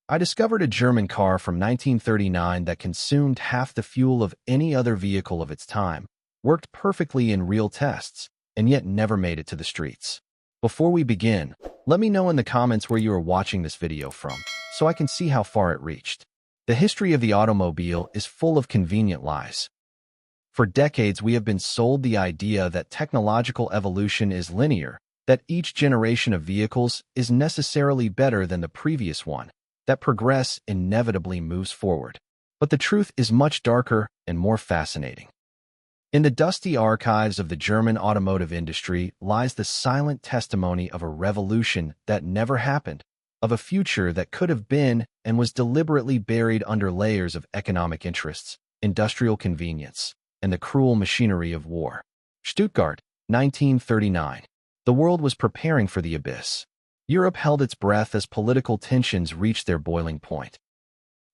I discovered a German car from 1939 that consumed half the fuel of any other vehicle of its time, worked perfectly in real tests, and yet never made it to the streets. Before we begin, let me know in the comments where you are watching this video from, so I can see how far it reached. The history of the automobile is full of convenient lies. For decades, we have been sold the idea that technological evolution is linear, that each generation of vehicles is necessarily better than the previous one, that progress inevitably moves forward. But the truth is much darker and more fascinating. In the dusty archives of the German automotive industry lies the silent testimony of a revolution that never happened, of a future that could have been and was deliberately buried under layers of economic interests, industrial convenience, and the cruel machinery of war. Stuttgart, 1939. The world was preparing for the abyss. Europe held its breath as political tensions reached their boiling point.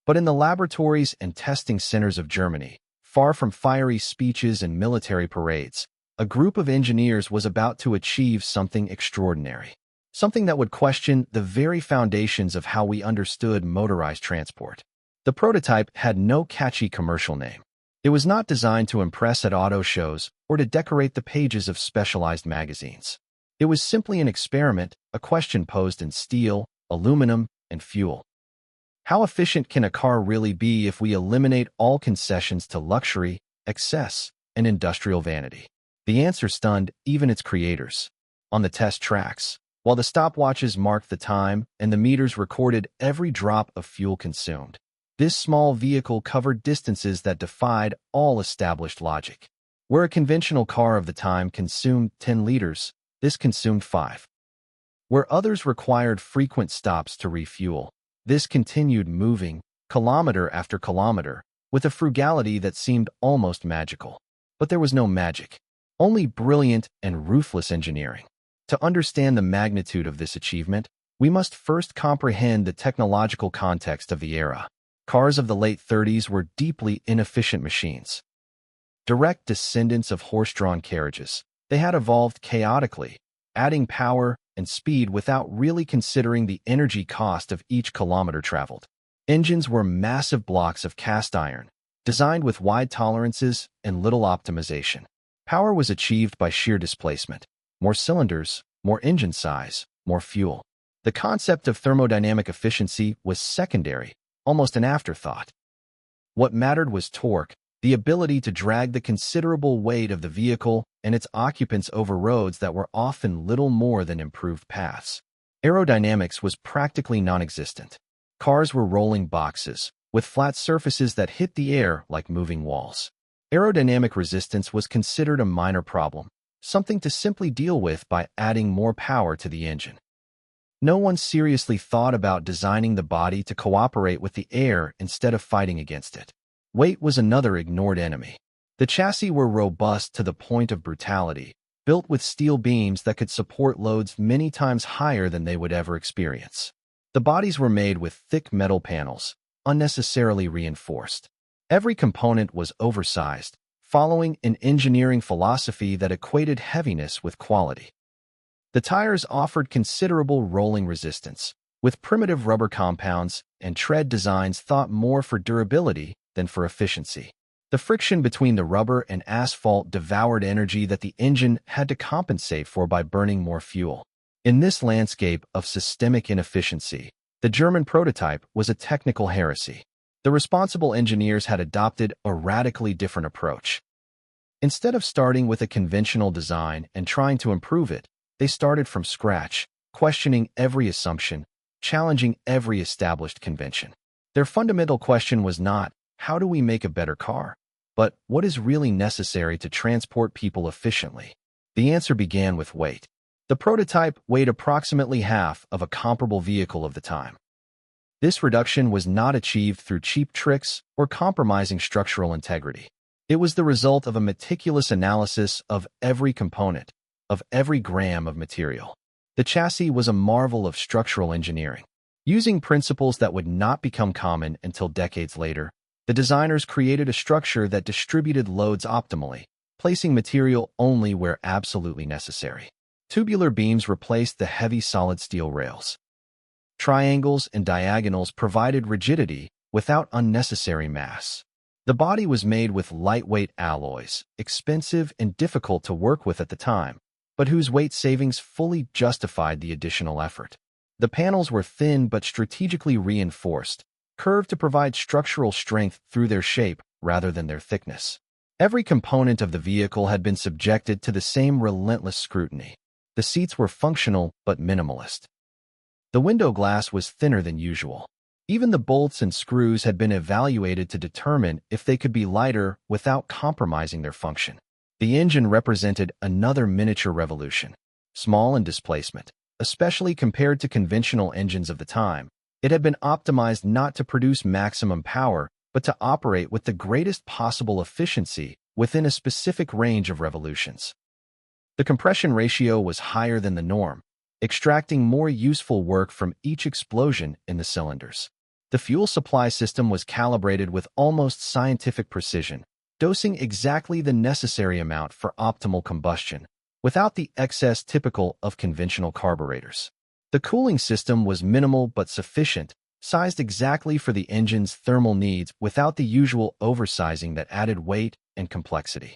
But in the laboratories and testing centers of Germany, far from fiery speeches and military parades, a group of engineers was about to achieve something extraordinary. Something that would question the very foundations of how we understood motorized transport. The prototype had no catchy commercial name. It was not designed to impress at auto shows or to decorate the pages of specialized magazines. It was simply an experiment, a question posed in steel, aluminum, and fuel. How efficient can a car really be if we eliminate all concessions to luxury, excess, and industrial vanity? The answer stunned even its creators. On the test tracks, while the stopwatches marked the time and the meters recorded every drop of fuel consumed, this small vehicle covered distances that defied all established logic. Where a conventional car of the time consumed 10 liters, this consumed 5. Where others required frequent stops to refuel, this continued moving, kilometer after kilometer, with a frugality that seemed almost magical. But there was no magic, only brilliant and ruthless engineering. To understand the magnitude of this achievement, we must first comprehend the technological context of the era. Cars of the late 30s were deeply inefficient machines. Direct descendants of horse-drawn carriages, they had evolved chaotically, adding power and speed without really considering the energy cost of each kilometer traveled. Engines were massive blocks of cast iron, designed with wide tolerances and little optimization. Power was achieved by sheer displacement. More cylinders, more engine size, more fuel. The concept of thermodynamic efficiency was secondary, almost an afterthought. What mattered was torque, the ability to drag the considerable weight of the vehicle and its occupants over roads that were often little more than improved paths. Aerodynamics was practically non-existent. Cars were rolling boxes, with flat surfaces that hit the air like moving walls. Aerodynamic resistance was considered a minor problem, something to simply deal with by adding more power to the engine. No one seriously thought about designing the body to cooperate with the air instead of fighting against it. Weight was another ignored enemy. The chassis were robust to the point of brutality, built with steel beams that could support loads many times higher than they would ever experience. The bodies were made with thick metal panels, unnecessarily reinforced. Every component was oversized, following an engineering philosophy that equated heaviness with quality. The tires offered considerable rolling resistance, with primitive rubber compounds and tread designs thought more for durability than for efficiency. The friction between the rubber and asphalt devoured energy that the engine had to compensate for by burning more fuel. In this landscape of systemic inefficiency, the German prototype was a technical heresy. The responsible engineers had adopted a radically different approach. Instead of starting with a conventional design and trying to improve it, they started from scratch, questioning every assumption, challenging every established convention. Their fundamental question was not, how do we make a better car? But what is really necessary to transport people efficiently? The answer began with weight. The prototype weighed approximately half of a comparable vehicle of the time. This reduction was not achieved through cheap tricks or compromising structural integrity. It was the result of a meticulous analysis of every component, of every gram of material. The chassis was a marvel of structural engineering. Using principles that would not become common until decades later, the designers created a structure that distributed loads optimally, placing material only where absolutely necessary. Tubular beams replaced the heavy solid steel rails. Triangles and diagonals provided rigidity without unnecessary mass. The body was made with lightweight alloys, expensive and difficult to work with at the time, but whose weight savings fully justified the additional effort. The panels were thin but strategically reinforced, curved to provide structural strength through their shape rather than their thickness. Every component of the vehicle had been subjected to the same relentless scrutiny. The seats were functional but minimalist. The window glass was thinner than usual. Even the bolts and screws had been evaluated to determine if they could be lighter without compromising their function. The engine represented another miniature revolution. Small in displacement, especially compared to conventional engines of the time, it had been optimized not to produce maximum power, but to operate with the greatest possible efficiency within a specific range of revolutions. The compression ratio was higher than the norm, extracting more useful work from each explosion in the cylinders. The fuel supply system was calibrated with almost scientific precision, dosing exactly the necessary amount for optimal combustion, without the excess typical of conventional carburetors. The cooling system was minimal but sufficient, sized exactly for the engine's thermal needs without the usual oversizing that added weight and complexity.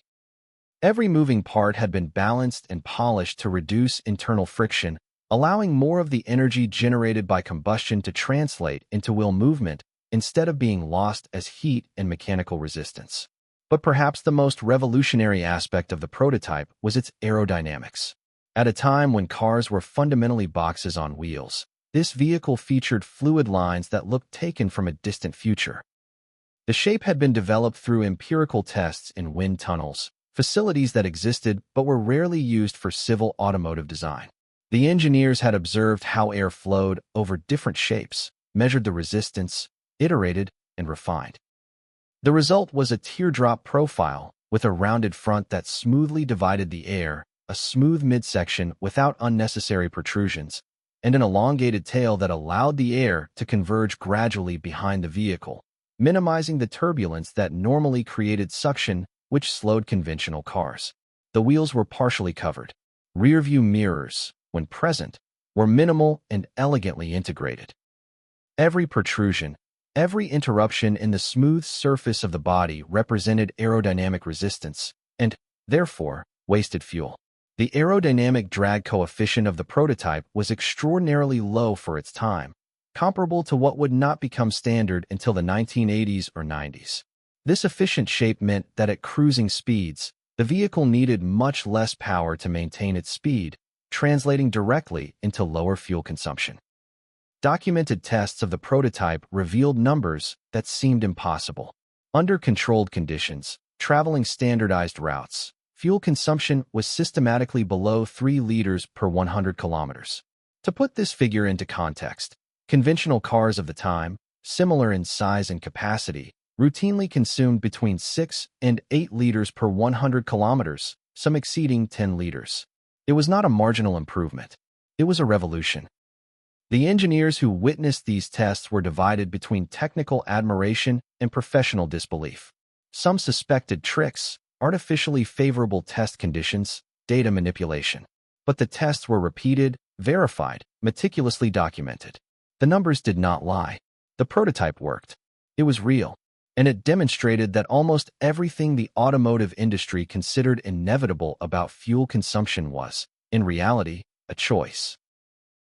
Every moving part had been balanced and polished to reduce internal friction, allowing more of the energy generated by combustion to translate into wheel movement instead of being lost as heat and mechanical resistance. But perhaps the most revolutionary aspect of the prototype was its aerodynamics. At a time when cars were fundamentally boxes on wheels, this vehicle featured fluid lines that looked taken from a distant future. The shape had been developed through empirical tests in wind tunnels, facilities that existed but were rarely used for civil automotive design. The engineers had observed how air flowed over different shapes, measured the resistance, iterated, and refined. The result was a teardrop profile with a rounded front that smoothly divided the air, a smooth midsection without unnecessary protrusions, and an elongated tail that allowed the air to converge gradually behind the vehicle, minimizing the turbulence that normally created suction, which slowed conventional cars. The wheels were partially covered. Rear-view mirrors, when present, were minimal and elegantly integrated. Every protrusion, every interruption in the smooth surface of the body represented aerodynamic resistance and, therefore, wasted fuel. The aerodynamic drag coefficient of the prototype was extraordinarily low for its time, comparable to what would not become standard until the 1980s or 90s. This efficient shape meant that at cruising speeds, the vehicle needed much less power to maintain its speed, translating directly into lower fuel consumption. Documented tests of the prototype revealed numbers that seemed impossible. Under controlled conditions, traveling standardized routes, fuel consumption was systematically below 3 liters per 100 kilometers. To put this figure into context, conventional cars of the time, similar in size and capacity, routinely consumed between 6 and 8 liters per 100 kilometers, some exceeding 10 liters. It was not a marginal improvement. It was a revolution. The engineers who witnessed these tests were divided between technical admiration and professional disbelief. Some suspected tricks, artificially favorable test conditions, data manipulation. But the tests were repeated, verified, meticulously documented. The numbers did not lie. The prototype worked. It was real. And it demonstrated that almost everything the automotive industry considered inevitable about fuel consumption was, in reality, a choice.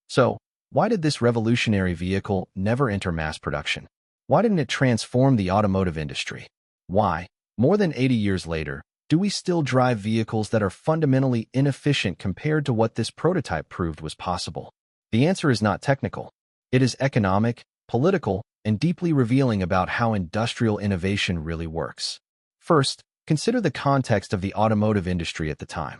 So, why did this revolutionary vehicle never enter mass production? Why didn't it transform the automotive industry? Why, more than 80 years later, do we still drive vehicles that are fundamentally inefficient compared to what this prototype proved was possible? The answer is not technical. It is economic, political, and deeply revealing about how industrial innovation really works. First, consider the context of the automotive industry at the time.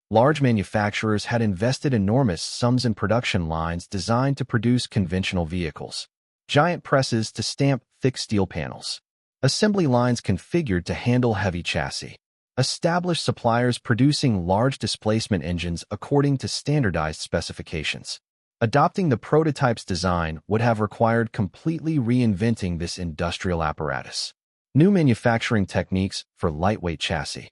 Large manufacturers had invested enormous sums in production lines designed to produce conventional vehicles, giant presses to stamp thick steel panels, assembly lines configured to handle heavy chassis, established suppliers producing large displacement engines according to standardized specifications. Adopting the prototype's design would have required completely reinventing this industrial apparatus. New manufacturing techniques for lightweight chassis.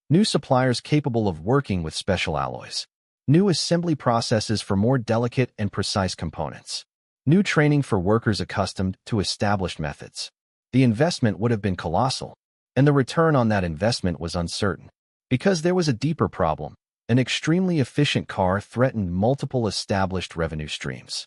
New suppliers capable of working with special alloys. New assembly processes for more delicate and precise components. new training for workers accustomed to established methods. The investment would have been colossal, and the return on that investment was uncertain. Because there was a deeper problem. An extremely efficient car threatened multiple established revenue streams.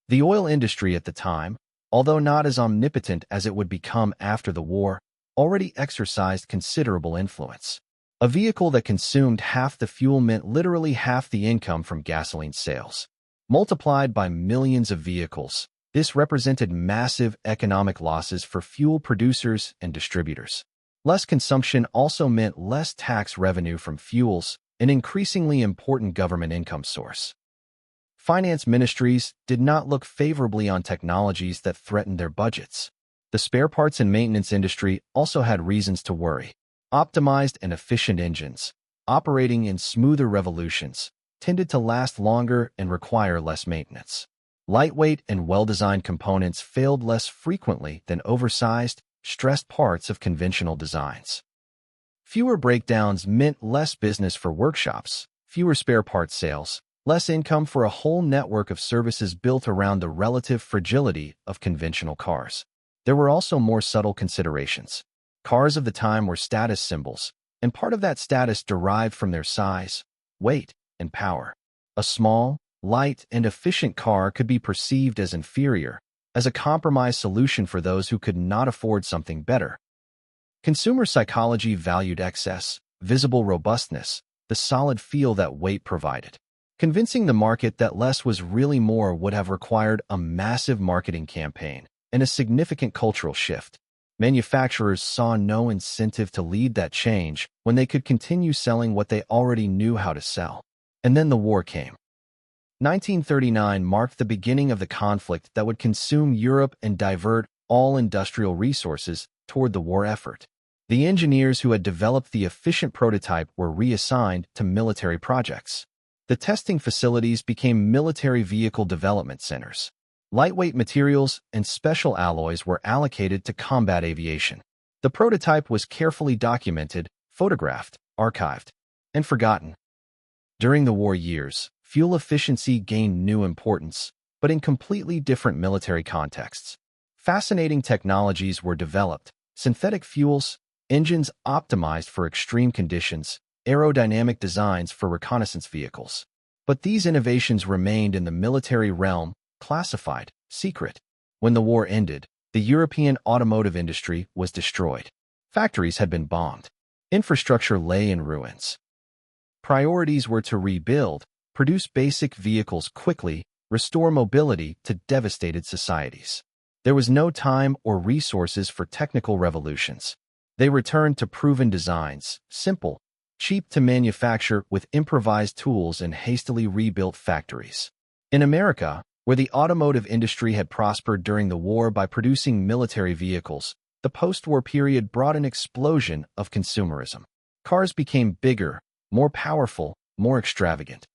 The oil industry at the time, although not as omnipotent as it would become after the war, already exercised considerable influence. A vehicle that consumed half the fuel meant literally half the income from gasoline sales. Multiplied by millions of vehicles, this represented massive economic losses for fuel producers and distributors. Less consumption also meant less tax revenue from fuels, an increasingly important government income source. Finance ministries did not look favorably on technologies that threatened their budgets. The spare parts and maintenance industry also had reasons to worry. Optimized and efficient engines, operating in smoother revolutions, tended to last longer and require less maintenance. Lightweight and well-designed components failed less frequently than oversized, stressed parts of conventional designs. Fewer breakdowns meant less business for workshops, fewer spare parts sales, less income for a whole network of services built around the relative fragility of conventional cars. There were also more subtle considerations. Cars of the time were status symbols, and part of that status derived from their size, weight, and power. A small, light, and efficient car could be perceived as inferior, as a compromise solution for those who could not afford something better. Consumer psychology valued excess, visible robustness, the solid feel that weight provided. Convincing the market that less was really more would have required a massive marketing campaign and a significant cultural shift. Manufacturers saw no incentive to lead that change when they could continue selling what they already knew how to sell. And then the war came. 1939 marked the beginning of the conflict that would consume Europe and divert all industrial resources toward the war effort. The engineers who had developed the efficient prototype were reassigned to military projects. The testing facilities became military vehicle development centers. Lightweight materials and special alloys were allocated to combat aviation. The prototype was carefully documented, photographed, archived, and forgotten. During the war years, fuel efficiency gained new importance, but in completely different military contexts. Fascinating technologies were developed: synthetic fuels, engines optimized for extreme conditions, aerodynamic designs for reconnaissance vehicles. But these innovations remained in the military realm, classified, secret. When the war ended, the European automotive industry was destroyed. Factories had been bombed. Infrastructure lay in ruins. Priorities were to rebuild, produce basic vehicles quickly, restore mobility to devastated societies. There was no time or resources for technical revolutions. They returned to proven designs, simple, cheap to manufacture with improvised tools and hastily rebuilt factories. In America, where the automotive industry had prospered during the war by producing military vehicles, the post-war period brought an explosion of consumerism. Cars became bigger, more powerful, more extravagant.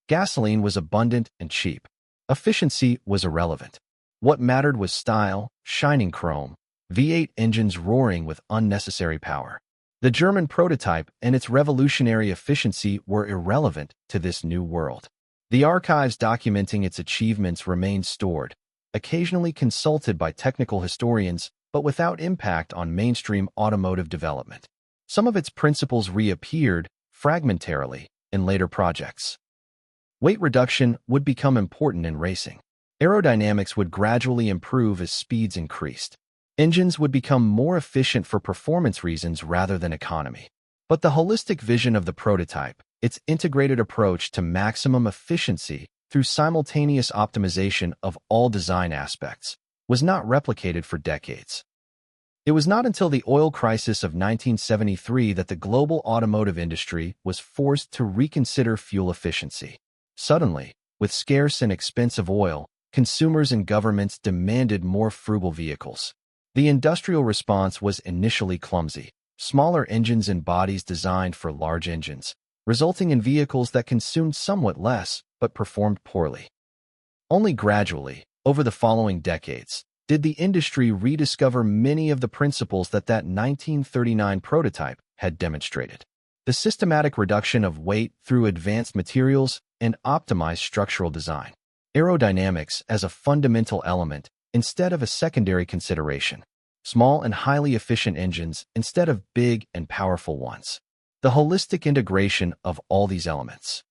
Gasoline was abundant and cheap. Efficiency was irrelevant. What mattered was style, shining chrome, V8 engines roaring with unnecessary power. The German prototype and its revolutionary efficiency were irrelevant to this new world. The archives documenting its achievements remained stored, occasionally consulted by technical historians, but without impact on mainstream automotive development. Some of its principles reappeared, fragmentarily, in later projects. Weight reduction would become important in racing. Aerodynamics would gradually improve as speeds increased. Engines would become more efficient for performance reasons rather than economy. But the holistic vision of the prototype, its integrated approach to maximum efficiency through simultaneous optimization of all design aspects, was not replicated for decades. It was not until the oil crisis of 1973 that the global automotive industry was forced to reconsider fuel efficiency. Suddenly, with scarce and expensive oil, consumers and governments demanded more frugal vehicles. The industrial response was initially clumsy. Smaller engines and bodies designed for large engines, resulting in vehicles that consumed somewhat less but performed poorly. Only gradually, over the following decades, did the industry rediscover many of the principles that 1939 prototype had demonstrated. The systematic reduction of weight through advanced materials and optimized structural design. aerodynamics as a fundamental element instead of a secondary consideration, small and highly efficient engines instead of big and powerful ones. The holistic integration of all these elements.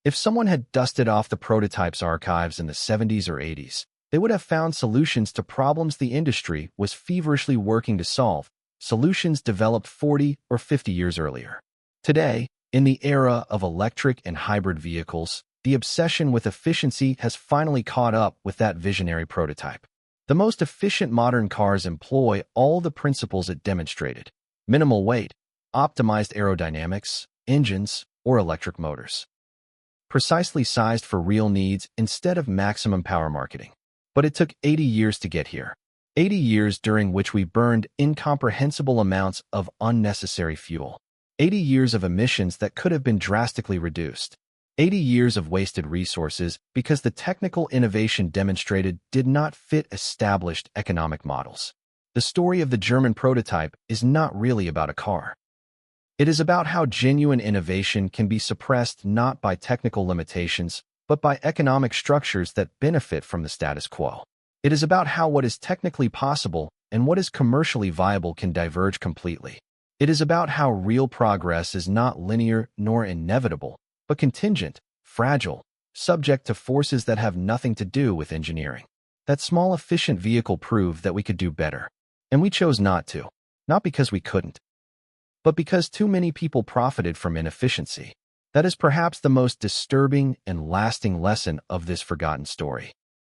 If someone had dusted off the prototypes archives in the 70s or 80s, they would have found solutions to problems the industry was feverishly working to solve, solutions developed 40 or 50 years earlier. Today, in the era of electric and hybrid vehicles, the obsession with efficiency has finally caught up with that visionary prototype. The most efficient modern cars employ all the principles it demonstrated: minimal weight, optimized aerodynamics, engines, or electric motors. Precisely sized for real needs instead of maximum power marketing. But it took 80 years to get here. 80 years during which we burned incomprehensible amounts of unnecessary fuel. 80 years of emissions that could have been drastically reduced. 80 years of wasted resources because the technical innovation demonstrated did not fit established economic models. The story of the German prototype is not really about a car. It is about how genuine innovation can be suppressed not by technical limitations, but by economic structures that benefit from the status quo. It is about how what is technically possible and what is commercially viable can diverge completely. It is about how real progress is not linear nor inevitable, but contingent, fragile, subject to forces that have nothing to do with engineering. That small, efficient vehicle proved that we could do better. And we chose not to. Not because we couldn't, but because too many people profited from inefficiency. That is perhaps the most disturbing and lasting lesson of this forgotten story.